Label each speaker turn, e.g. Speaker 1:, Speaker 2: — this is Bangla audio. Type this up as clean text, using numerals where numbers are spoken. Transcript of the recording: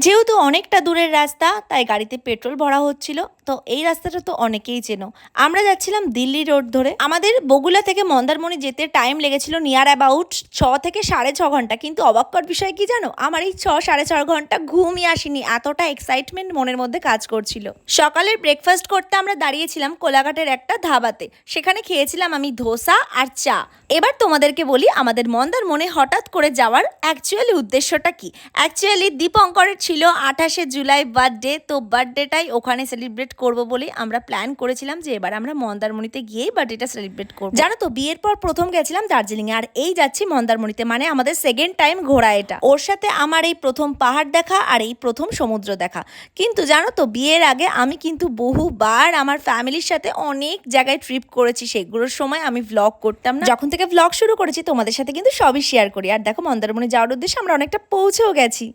Speaker 1: যেহেতু অনেকটা দূরের রাস্তা তাই গাড়িতে পেট্রোল ভরা হচ্ছিল। তো এই রাস্তাটা তো অনেকেই চেনো। আমরা যাচ্ছিলাম দিল্লি রোড ধরে। আমাদের বগুলা থেকে মন্দারমণি যেতে টাইম লেগেছিল নিয়ার অ্যাবাউট 6 থেকে 6.5 ঘন্টা। কিন্তু অবাক কর বিষয় কি জানো, আমার এই 6-6.5 ঘন্টা ঘুমই আসেনি, এতটা এক্সাইটমেন্ট মনের মধ্যে কাজ করছিল। সকালের ব্রেকফাস্ট করতে আমরা দাঁড়িয়েছিলাম কোলাঘাটের একটা ধাবাতে। সেখানে খেয়েছিলাম আমি ধোসা আর চা। এবার তোমাদেরকে বলি আমাদের মন্দারমণি হঠাৎ করে যাওয়ার অ্যাকচুয়ালি উদ্দেশ্যটা কি। অ্যাকচুয়ালি দীপঙ্করের ছিল 28শে জুলাই বার্থডে। তো বার্থডেটাই ওখানে সেলিব্রেট করব বলে আমরা প্ল্যান করেছিলাম যে এবার আমরা মন্দারমণিতে গিয়েই বার্থডেটা সেলিব্রেট করব। জানো তো, বিয়ের পর প্রথম গেছিলাম দার্জিলিংয়ে, আর এই যাচ্ছি মন্দারমণিতে, মানে আমাদের সেকেন্ড টাইম ঘোরা এটা। ওর সাথে আমার এই প্রথম পাহাড় দেখা আর এই প্রথম সমুদ্র দেখা। কিন্তু জানো তো, বিয়ের আগে আমি কিন্তু বহুবার আমার ফ্যামিলির সাথে অনেক জায়গায় ট্রিপ করেছি। সেগুলোর সময় আমি ভ্লগ করতাম না, যখন থেকে ভ্লগ শুরু করেছি তোমাদের সাথে কিন্তু সবই শেয়ার করি। আর দেখো, মন্দারমণি যাওয়ার উদ্দেশ্যে আমরা অনেকটা পৌঁছেও গেছি।